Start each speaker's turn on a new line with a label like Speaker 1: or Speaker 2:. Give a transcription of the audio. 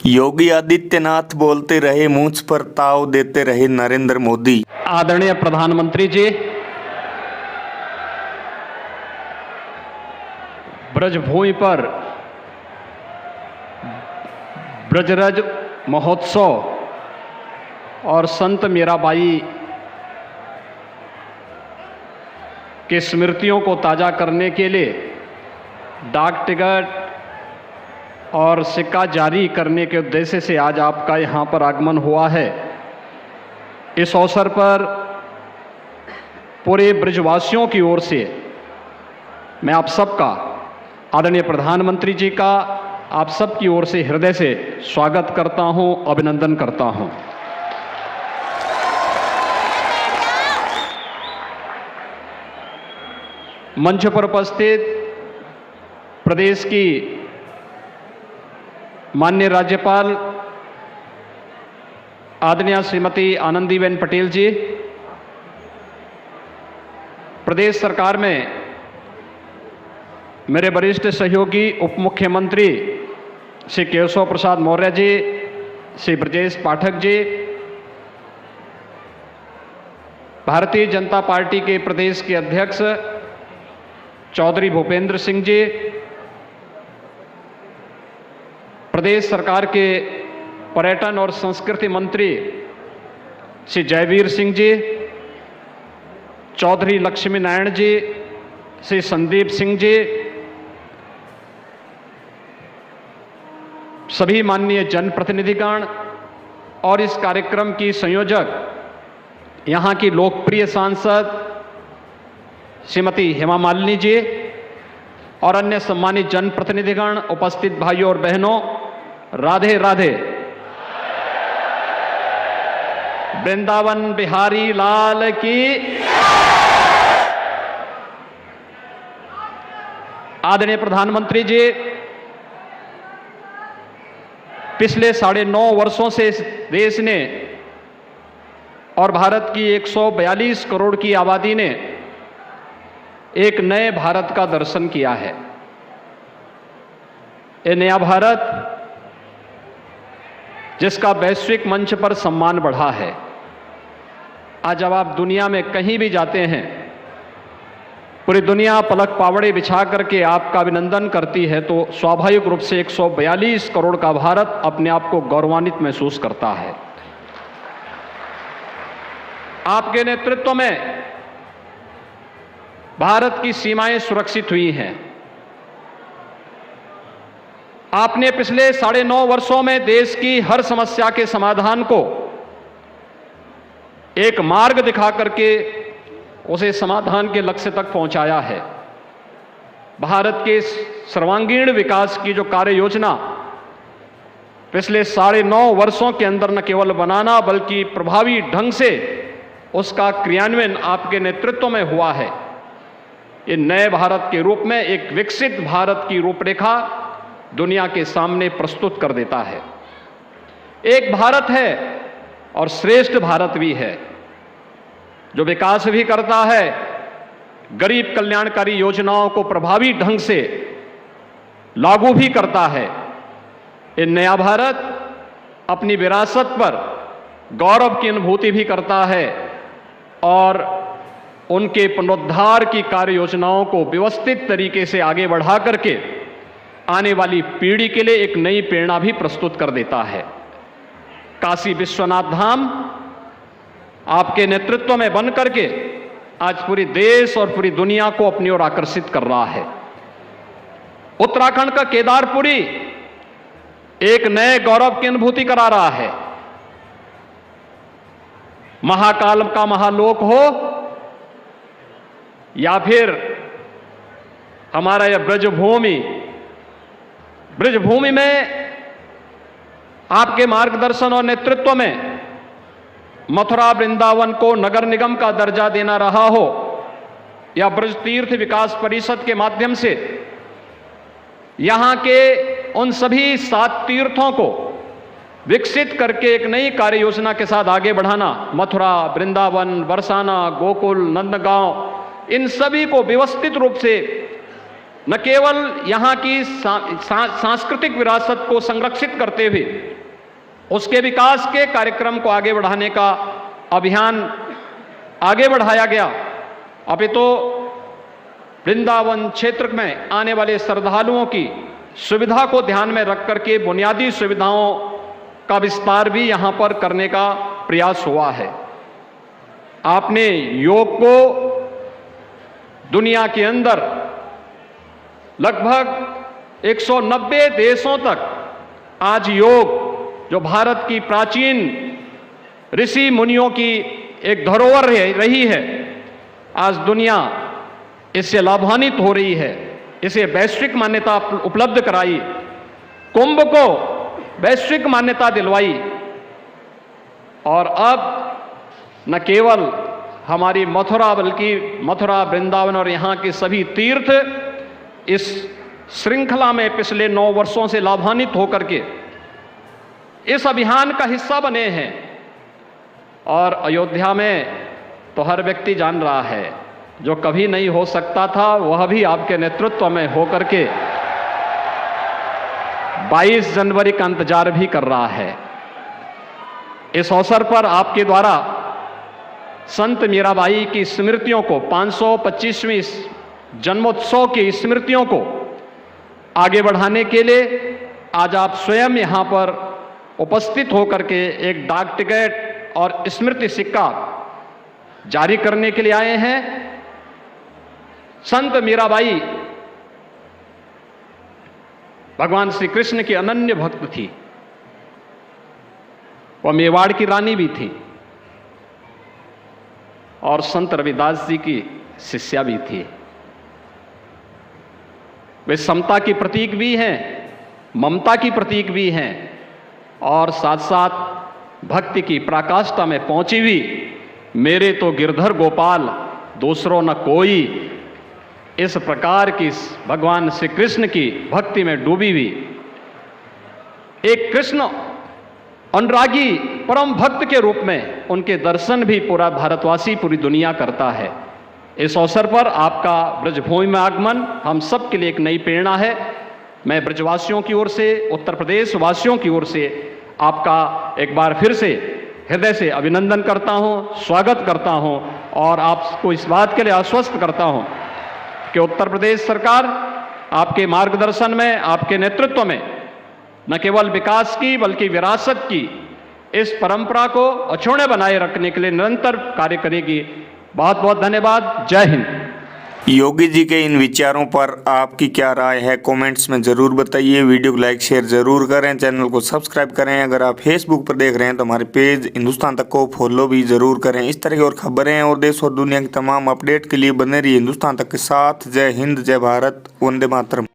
Speaker 1: योगी आदित्यनाथ बोलते रहे, मूंछ पर ताव देते रहे नरेंद्र मोदी।
Speaker 2: आदरणीय प्रधानमंत्री जी, ब्रजभूमि पर ब्रजरज महोत्सव और संत मीराबाई की स्मृतियों को ताज़ा करने के लिए डाक टिकट और सिक्का जारी करने के उद्देश्य से आज आपका यहाँ पर आगमन हुआ है। इस अवसर पर पूरे ब्रजवासियों की ओर से मैं आप सबका, आदरणीय प्रधानमंत्री जी का आप सब की ओर से हृदय से स्वागत करता हूँ, अभिनंदन करता हूँ। मंच पर उपस्थित प्रदेश की माननीय राज्यपाल आदरणीय श्रीमती आनंदीबेन पटेल जी, प्रदेश सरकार में मेरे वरिष्ठ सहयोगी उप मुख्यमंत्री श्री केशव प्रसाद मौर्य जी, श्री ब्रजेश पाठक जी, भारतीय जनता पार्टी के प्रदेश के अध्यक्ष चौधरी भूपेंद्र सिंह जी, प्रदेश सरकार के पर्यटन और संस्कृति मंत्री श्री जयवीर सिंह जी, चौधरी लक्ष्मी नारायण जी, श्री संदीप सिंह जी, सभी माननीय जनप्रतिनिधिगण और इस कार्यक्रम की संयोजक यहाँ की लोकप्रिय सांसद श्रीमती हेमा मालिनी जी और अन्य सम्मानित जनप्रतिनिधिगण, उपस्थित भाइयों और बहनों, राधे राधे। वृंदावन बिहारी लाल की। आदरणीय प्रधानमंत्री जी, पिछले 9.5 वर्षों से इस देश ने और भारत की 142 करोड़ की आबादी ने एक नए भारत का दर्शन किया है। ये नया भारत जिसका वैश्विक मंच पर सम्मान बढ़ा है। आज जब आप दुनिया में कहीं भी जाते हैं, पूरी दुनिया पलक पावड़े बिछा करके आपका अभिनंदन करती है, तो स्वाभाविक रूप से 142 करोड़ का भारत अपने आप को गौरवान्वित महसूस करता है। आपके नेतृत्व में भारत की सीमाएं सुरक्षित हुई हैं। आपने पिछले 9.5 वर्षों में देश की हर समस्या के समाधान को एक मार्ग दिखा करके उसे समाधान के लक्ष्य तक पहुंचाया है। भारत के सर्वांगीण विकास की जो कार्य योजना पिछले 9.5 वर्षों के अंदर न केवल बनाना बल्कि प्रभावी ढंग से उसका क्रियान्वयन आपके नेतृत्व में हुआ है। ये नए भारत के रूप में एक विकसित भारत की रूपरेखा दुनिया के सामने प्रस्तुत कर देता है। एक भारत है और श्रेष्ठ भारत भी है, जो विकास भी करता है, गरीब कल्याणकारी योजनाओं को प्रभावी ढंग से लागू भी करता है। ये नया भारत अपनी विरासत पर गौरव की अनुभूति भी करता है और उनके पुनरुद्धार की कार्य योजनाओं को व्यवस्थित तरीके से आगे बढ़ा करके आने वाली पीढ़ी के लिए एक नई प्रेरणा भी प्रस्तुत कर देता है। काशी विश्वनाथ धाम आपके नेतृत्व में बन करके आज पूरे देश और पूरी दुनिया को अपनी ओर आकर्षित कर रहा है। उत्तराखंड का केदारपुरी एक नए गौरव की अनुभूति करा रहा है। महाकाल का महालोक हो या फिर हमारा यह ब्रजभूमि में आपके मार्गदर्शन और नेतृत्व में मथुरा वृंदावन को नगर निगम का दर्जा देना रहा हो या ब्रज तीर्थ विकास परिषद के माध्यम से यहाँ के उन सभी 7 तीर्थों को विकसित करके एक नई कार्य योजना के साथ आगे बढ़ाना, मथुरा, वृंदावन, बरसाना, गोकुल, नंदगांव, इन सभी को व्यवस्थित रूप से न केवल यहाँ की सांस्कृतिक विरासत को संरक्षित करते हुए उसके विकास के कार्यक्रम को आगे बढ़ाने का अभियान आगे बढ़ाया गया, अपितु वृंदावन क्षेत्र में आने वाले श्रद्धालुओं की सुविधा को ध्यान में रख करके बुनियादी सुविधाओं का विस्तार भी यहाँ पर करने का प्रयास हुआ है। आपने योग को दुनिया के अंदर लगभग 190 देशों तक आज योग, जो भारत की प्राचीन ऋषि मुनियों की एक धरोहर रही है, आज दुनिया इससे लाभान्वित हो रही है। इसे वैश्विक मान्यता उपलब्ध कराई, कुंभ को वैश्विक मान्यता दिलवाई, और अब न केवल हमारी मथुरा बल्कि मथुरा, वृंदावन और यहाँ के सभी तीर्थ इस श्रृंखला में पिछले 9 वर्षों से लाभान्वित होकर के इस अभियान का हिस्सा बने हैं। और अयोध्या में तो हर व्यक्ति जान रहा है, जो कभी नहीं हो सकता था वह भी आपके नेतृत्व में होकर के 22 जनवरी का इंतजार भी कर रहा है। इस अवसर पर आपके द्वारा संत मीराबाई की स्मृतियों को, 525वीं जन्मोत्सव की स्मृतियों को आगे बढ़ाने के लिए आज आप स्वयं यहाँ पर उपस्थित होकर के एक डाक टिकट और स्मृति सिक्का जारी करने के लिए आए हैं। संत मीराबाई भगवान श्री कृष्ण की अनन्य भक्त थी, वह मेवाड़ की रानी भी थी और संत रविदास जी की शिष्या भी थी। वे समता की प्रतीक भी हैं, ममता की प्रतीक भी हैं, और साथ साथ भक्ति की पराकाष्ठा में पहुंची हुई मेरे तो गिरधर गोपाल दूसरों न कोई, इस प्रकार की भगवान श्री कृष्ण की भक्ति में डूबी हुई एक कृष्ण अनुरागी परम भक्त के रूप में उनके दर्शन भी पूरा भारतवासी, पूरी दुनिया करता है। इस अवसर पर आपका ब्रजभूमि में आगमन हम सब के लिए एक नई प्रेरणा है। मैं ब्रजवासियों की ओर से, उत्तर प्रदेश वासियों की ओर से आपका एक बार फिर से हृदय से अभिनंदन करता हूं, स्वागत करता हूं और आपको इस बात के लिए आश्वस्त करता हूं कि उत्तर प्रदेश सरकार आपके मार्गदर्शन में, आपके नेतृत्व में न केवल विकास की बल्कि विरासत की इस परंपरा को अछूते बनाए रखने के लिए निरंतर कार्य करेगी। बहुत बहुत धन्यवाद। जय हिंद।
Speaker 1: योगी जी के इन विचारों पर आपकी क्या राय है, कमेंट्स में ज़रूर बताइए। वीडियो को लाइक शेयर ज़रूर करें, चैनल को सब्सक्राइब करें। अगर आप फेसबुक पर देख रहे हैं तो हमारे पेज हिंदुस्तान तक को फॉलो भी ज़रूर करें। इस तरह की और खबरें और देश और दुनिया की तमाम अपडेट के लिए बने रहिए हिंदुस्तान तक के साथ। जय हिंद, जय भारत, वंदे मातरम।